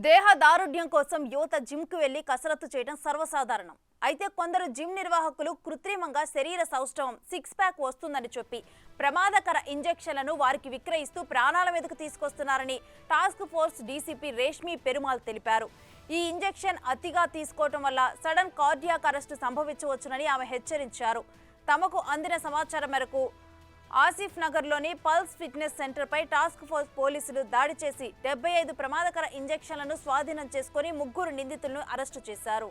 దేహ దారుఢ్యం కోసం యువత జిమ్కు వెళ్లి కసరత్తు చేయడం సర్వసాధారణం. అయితే కొందరు జిమ్ నిర్వాహకులు కృత్రిమంగా శరీర సౌష్ఠవం సిక్స్ ప్యాక్ వస్తుందని చెప్పి ప్రమాదకర ఇంజెక్షన్లను వారికి విక్రయిస్తూ ప్రాణాల మీదకు తీసుకొస్తున్నారని task force DCP Reshmi Perumal తెలిపారు. ఈ ఇంజెక్షన్ అతిగా తీసుకోవడం వల్ల సడన్ కార్డియాక్ అరెస్టు సంభవించవచ్చునని ఆమె హెచ్చరించారు. తమకు అందిన సమాచారం మేరకు ఆసిఫ్ నగర్లోని పల్స్ ఫిట్నెస్ సెంటర్పై టాస్క్ ఫోర్స్ పోలీసులు దాడి చేసి 75 ప్రమాదకర ఇంజెక్షన్లను స్వాధీనం చేసుకుని 3 నిందితులను అరెస్టు చేశారు.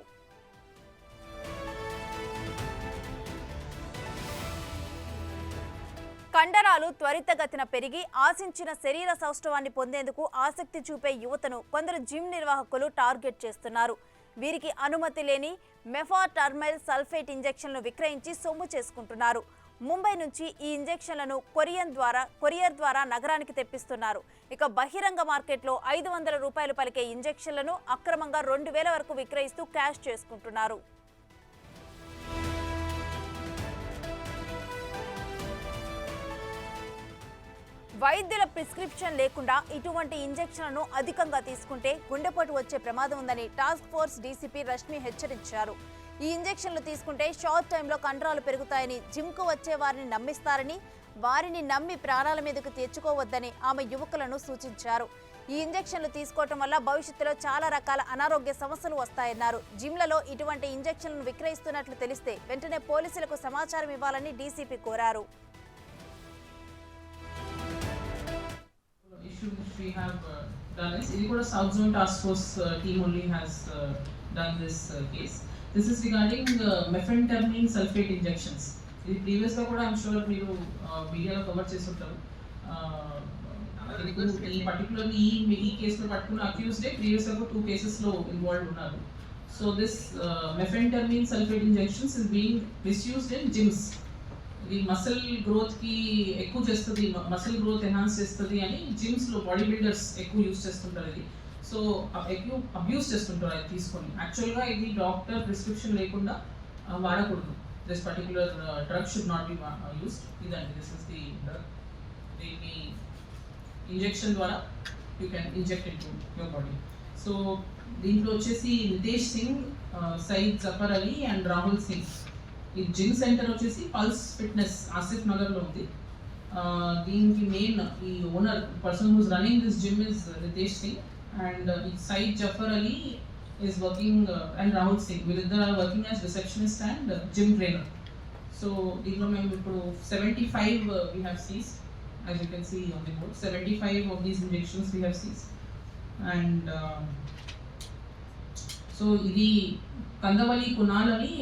కండరాలు త్వరితగతిన పెరిగి ఆశించిన శరీర సౌష్ఠవాన్ని పొందేందుకు ఆసక్తి చూపే యువతను కొందరు జిమ్ నిర్వాహకులు టార్గెట్ చేస్తున్నారు. వీరికి అనుమతి లేని మెఫాటర్మైల్ సల్ఫేట్ ఇంజెక్షన్లను విక్రయించి సొమ్ము చేసుకుంటున్నారు. ముంబై నుంచి ఈ ఇంజెక్షన్లను కొరియర్ ద్వారా నగరానికి తెప్పిస్తున్నారు. ఇక బహిరంగ మార్కెట్లో 500 రూపాయలు పలికే ఇంజెక్షన్లను అక్రమంగా 2000 వరకు విక్రయిస్తూ క్యాష్ చేసుకుంటున్నారు. వైద్యుల ప్రిస్క్రిప్షన్ లేకుండా ఇటువంటి ఇంజెక్షన్లను అధికంగా తీసుకుంటే గుండెపోటు వచ్చే ప్రమాదం ఉందని టాస్క్ ఫోర్స్ డీసీపీ రష్మి హెచ్చరించారు. ఈ ఇంజెక్షన్లు తీసుకుంటే షార్ట్ టైంలో కండరాలు పెరుగుతాయని జిమ్కు వచ్చే వారిని నమ్మిస్తారని, వారిని నమ్మి ప్రాణాల మీదకు తెచ్చుకోవద్దని ఆమె యువకులను సూచించారు. ఈ ఇంజెక్షన్లు తీసుకోవటం వల్ల భవిష్యత్తులో చాలా రకాల అనారోగ్య సమస్యలు వస్తాయన్నారు. జిమ్లలో ఇటువంటి ఇంజెక్షన్లను విక్రయిస్తున్నట్లు తెలిస్తే వెంటనే పోలీసులకు సమాచారం ఇవ్వాలని డీసీపీ కోరారు. We have done is ఇది కూడా South Zone Task Force team only has done this case. This is regarding methamphetamine sulfate injections. ఇది ప్రీవియస్ గా కూడా I'm sure మీరు మీడియాలో కవర్ చేసి ఉంటారు. ఈ పర్టికులర్లీ ఈ కేసులో పట్టుకున్న అక్యూజ్డ్ ప్రీవియస్ గా 2 కేసెస్ లో ఇన్వాల్వ్ ఉన్నారు. So this methamphetamine sulfate injections is being misused in gyms. ఇది మసిల్ గ్రోత్ కి ఎక్కువ చేస్తుంది, మసిల్ గ్రోత్ ఎన్హాన్స్ చేస్తుంది అని జిమ్స్ లో బాడీ బిల్డర్స్ ఎక్కువ యూజ్ చేస్తుంటారు. ఇది సో ఎక్కువ అబ్యూస్ చేస్తుంటారు అది తీసుకొని. యాక్చువల్గా ఇది డాక్టర్ ప్రిస్క్రిప్షన్ లేకుండా వాడకూడదు. This particular drug should not be used. ఇదండి, దిస్ ఇస్ ది డ్రగ్. దీన్ని ఇంజెక్షన్ ద్వారా you can inject into your body. So దీంట్లో వచ్చేసి నితేష్ సింగ్, సయీద్ జఫర్ అలీ అండ్ రాహుల్ సింగ్. ఈ జిమ్ సెంటర్ వచ్చేసి పల్స్ ఫిట్నెస్ ఆసిఫ్ నగర్లో ఉంది. దీనికి మెయిన్ ఈ owner person who's running this gym is Nitesh Singh and Sayeed Zafar Ali is working and Rahul Singh. వీళ్ళిద్దరు are working as receptionist and gym trainer. So దీంట్లో మేము ఇప్పుడు 75 we have seized, as you can see on the board. 75 of these injections we have seized. And so ఇది కందవలి కునాల్ అని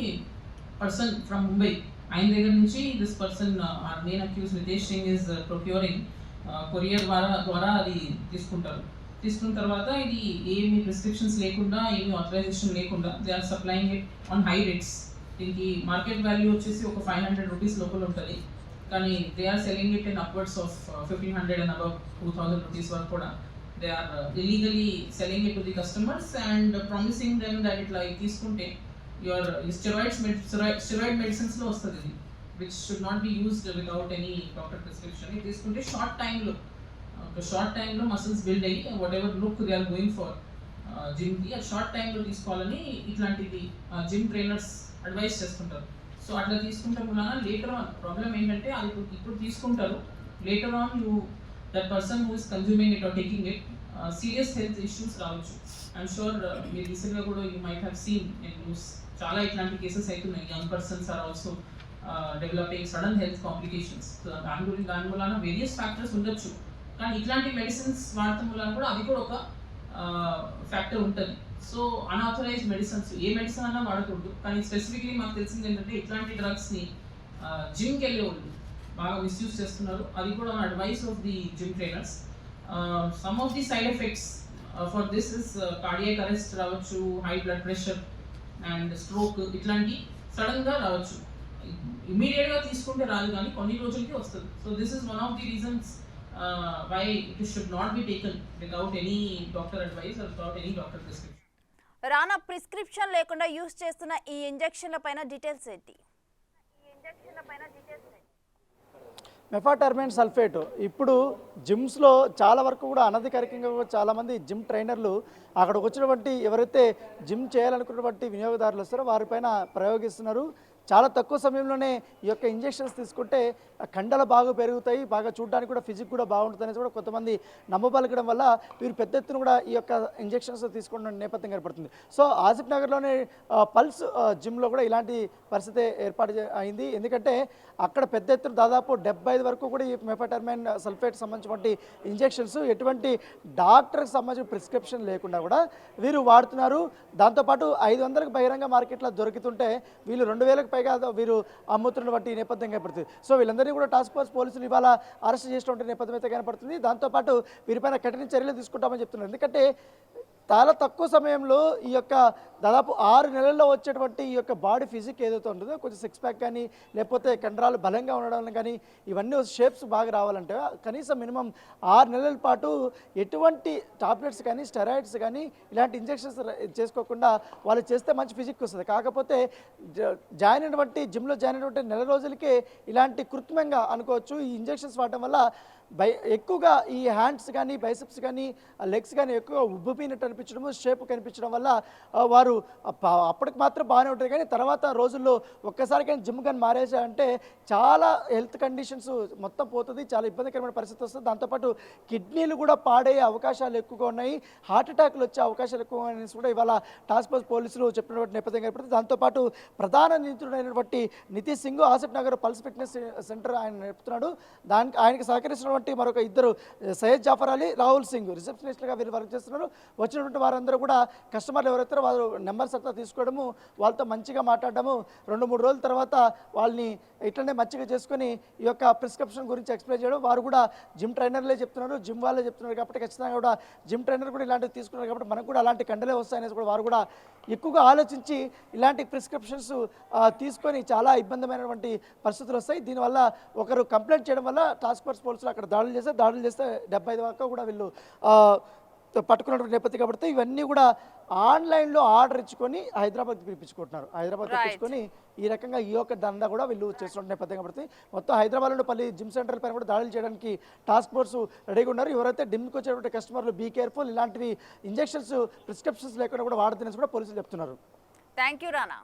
person from Mumbai, ఆయన దగ్గర నుంచి this person are main accused Nitesh Singh is procuring courier ద్వారా అది తీసుకుంటారు. తీసుకున్న తర్వాత ఇది ఏమి ప్రిస్క్రిప్షన్స్ లేకుండా, ఏమి ఆథరైజేషన్ లేకుండా they are supplying it on high rates. దీనికి మార్కెట్ వాల్యూ వచ్చేసి ఒక 500 రూపీస్ లోపల ఉంటుంది, కానీ they are selling it in upwards of 1500 and above 2000 rupees వరకు కూడా they are illegally selling it to the customers and promising them that ఇట్లా తీసుకుంటే your steroid medicines లో వస్తుంది ఇది, which should not be used without any doctor prescription. ఇది తీసుకుంటే short టైంలో మసిల్స్ బిల్డ్ అయ్యి whatever look they are going for జిమ్కి ఆ షార్ట్ టైంలో తీసుకోవాలని ఇట్లాంటిది జిమ్ ట్రైనర్స్ అడ్వైస్ చేస్తుంటారు. సో అట్లా తీసుకుంటే వలన లేటర్ ఆన్ ప్రాబ్లం ఏంటంటే అది ఇప్పుడు తీసుకుంటారు, later on that person who is consuming it or taking it serious health issues రావచ్చు. ఐఎమ్ షూర్ మీరు రీసెంట్గా కూడా you might have seen in news చాలా ఇట్లాంటి కేసెస్ అవుతున్నాయి. Young persons are also developing sudden health complications. దాని వలన various factors ఉండొచ్చు, కానీ ఇట్లాంటి మెడిసిన్స్ వాడటం వలన కూడా అది కూడా ఒక ఫ్యాక్టర్ ఉంటుంది. సో అన్ఆథరైజ్డ్ మెడిసిన్స్ ఏ మెడిసిన్ అన్నా వాడకూడదు, కానీ స్పెసిఫిక్లీ మాకు తెలిసింది ఏంటంటే ఇట్లాంటి డ్రగ్స్ని జిమ్కి వెళ్ళే వాళ్ళు బాగా మిస్యూజ్ చేస్తున్నారు. అది కూడా advice of the gym trainers. Some of the side effects for this is cardiac arrest రావచ్చు, high blood pressure and stroke, ఇట్లాంటి సడన్గా రావచ్చు. ఇమీడియట్గా తీసుకుంటే రాదు, కానీ కొన్ని రోజులకి వస్తుంది. So this is one of the reasons why it should not be taken without any doctor advice or without any doctor prescription. రానా ప్రిస్క్రిప్షన్ లేకుండా యూజ్ చేస్తున్న ఈ ఇంజెక్షన్ల పైన డీటెయిల్స్ ఏంటి? మెఫాటర్మైన్ సల్ఫేట్ ఇప్పుడు జిమ్స్లో చాలా వరకు కూడా అనధికారికంగా కూడా చాలామంది జిమ్ ట్రైనర్లు అక్కడికి వచ్చినటువంటి ఎవరైతే జిమ్ చేయాలనుకున్నటువంటి వినియోగదారులు వస్తారో వారిపైన ప్రయోగిస్తున్నారు. చాలా తక్కువ సమయంలోనే ఈ యొక్క ఇంజెక్షన్స్ తీసుకుంటే కండలు బాగా పెరుగుతాయి, బాగా చూడడానికి కూడా ఫిజిక్ కూడా బాగుంటుంది అనేసి కూడా కొంతమంది నమ్మబలకడం వల్ల వీరు పెద్ద ఎత్తున కూడా ఈ యొక్క ఇంజెక్షన్స్ తీసుకున్న నేపథ్యం ఏర్పడుతుంది. సో ఆసిఫ్ నగర్లోని పల్స్ జిమ్లో కూడా ఇలాంటి పరిస్థితి అయింది. ఎందుకంటే అక్కడ పెద్ద ఎత్తున దాదాపు 75 వరకు కూడా ఈ మెఫాటర్మైన్ సల్ఫేట్ సంబంధించినటువంటి ఇంజెక్షన్స్ ఎటువంటి డాక్టర్కి సంబంధించిన ప్రిస్క్రిప్షన్ లేకుండా కూడా వీరు వాడుతున్నారు. దాంతోపాటు 500కి బహిరంగ మార్కెట్లో దొరుకుతుంటే వీళ్ళు 2000కి పైగా వీరు అమ్ముతున్నటువంటి నేపథ్యం కనపడుతుంది. సో వీళ్ళందరినీ కూడా టాస్క్ ఫోర్స్ పోలీసులు ఇవాళ అరెస్ట్ చేసినటువంటి నేపథ్యం అయితే కనపడుతుంది. దాంతోపాటు వీరిపైన కఠిన చర్యలు తీసుకుంటామని చెప్తున్నారు. ఎందుకంటే చాలా తక్కువ సమయంలో ఈ యొక్క దాదాపు 6 నెలల్లో వచ్చేటువంటి ఈ యొక్క బాడీ ఫిజిక్ ఏదైతే ఉంటుందో కొంచెం సిక్స్ ప్యాక్ కానీ లేకపోతే కండరాలు బలంగా ఉండడం కానీ ఇవన్నీ షేప్స్ బాగా రావాలంటే కనీసం మినిమం 6 నెలల పాటు ఎటువంటి టాబ్లెట్స్ కానీ స్టెరాయిడ్స్ కానీ ఇలాంటి ఇంజెక్షన్స్ చేసుకోకుండా వాళ్ళు చేస్తే మంచి ఫిజిక్ వస్తుంది. కాకపోతే జాయిన్ అయినటువంటి జిమ్లో జాయిన్ అయినటువంటి నెల రోజులకే ఇలాంటి కృత్రిమంగా అనుకోవచ్చు ఈ ఇంజెక్షన్స్ వాడటం వల్ల ఎక్కువగా ఈ హ్యాండ్స్ కానీ బైసెప్స్ కానీ లెగ్స్ కానీ ఎక్కువగా ఉబ్బిపోయినట్టు అనిపించడము షేప్ కనిపించడం వల్ల వారు అప్పటికి మాత్రం బాగానే ఉంటుంది. కానీ తర్వాత రోజుల్లో ఒక్కసారి కానీ జిమ్ కానీ మారేసారంటే చాలా హెల్త్ కండిషన్స్ మొత్తం పోతుంది, చాలా ఇబ్బందికరమైన పరిస్థితి వస్తుంది. దాంతోపాటు కిడ్నీలు కూడా పాడయ్యే అవకాశాలు ఎక్కువగా ఉన్నాయి, హార్ట్ అటాక్లు వచ్చే అవకాశాలు ఎక్కువగా అనేసి కూడా ఇవాళ టాస్క్ ఫోర్స్ పోలీసులు చెప్పినటువంటి నేపథ్యం ఏర్పడుతుంది. దాంతోపాటు ప్రధాన నిందితుడైనటువంటి Nitish Singh Asif Nagar pulse fitness centre ఆయన నేర్పుతున్నాడు. ఆయనకి సహకరిస్తున్న మరొక ఇద్దరు సయ్యద్ జాఫర్ అలీ, రాహుల్ సింగ్ రిసెప్షనిస్ట్గా వీరు వర్క్ చేస్తున్నారు. వచ్చినటువంటి వారందరూ కూడా కస్టమర్లు ఎవరైతే వారు నెంబర్స్ అంతా తీసుకోవడము, వాళ్ళతో మంచిగా మాట్లాడడము, 2-3 రోజుల తర్వాత వాళ్ళని ఇట్లనే మంచిగా చేసుకొని ఈ యొక్క ప్రిస్క్రిప్షన్ గురించి ఎక్స్ప్లెయిన్ చేయడం. వారు కూడా జిమ్ ట్రైనర్లే చెప్తున్నారు, జిమ్ వాళ్ళే చెప్తున్నారు కాబట్టి ఖచ్చితంగా కూడా జిమ్ ట్రైనర్ కూడా ఇలాంటివి తీసుకున్నారు కాబట్టి మనకు కూడా అలాంటి కండలే వస్తాయనేసి కూడా వారు కూడా ఎక్కువగా ఆలోచించి ఇలాంటి ప్రిస్క్రిప్షన్స్ తీసుకొని చాలా ఇబ్బందిమైనటువంటి పరిస్థితులు వస్తాయి. దీనివల్ల ఒకరు కంప్లైంట్ చేయడం వల్ల టాస్క్ ఫోర్స్ పోలీసులు అక్కడ దాడులు చేస్తే 75 దాకా కూడా వీళ్ళు పట్టుకున్నటువంటి నేపథ్యం కాబట్టి ఇవన్నీ కూడా ఆన్లైన్లో ఆర్డర్ ఇచ్చుకొని హైదరాబాద్ పిలిపించుకుంటున్నారు. హైదరాబాద్ పిలిపించుకొని ఈ రకంగా ఈ యొక్క దందా కూడా వీళ్ళు చేస్తున్న నేపథ్యం కాబట్టి మొత్తం హైదరాబాద్లో పల్లి జిమ్ సెంటర్ పైన కూడా దాడులు చేయడానికి టాస్క్ ఫోర్స్ రెడీగా ఉన్నారు. ఎవరైతే జిమ్కి వచ్చేటువంటి కస్టమర్లు బీ కేర్ఫుల్, ఇలాంటివి ఇంజెక్షన్స్ ప్రిస్క్రిప్షన్స్ లేకుండా కూడా వాడుతున్నది కూడా పోలీసులు చెప్తున్నారు. Thank you Rana.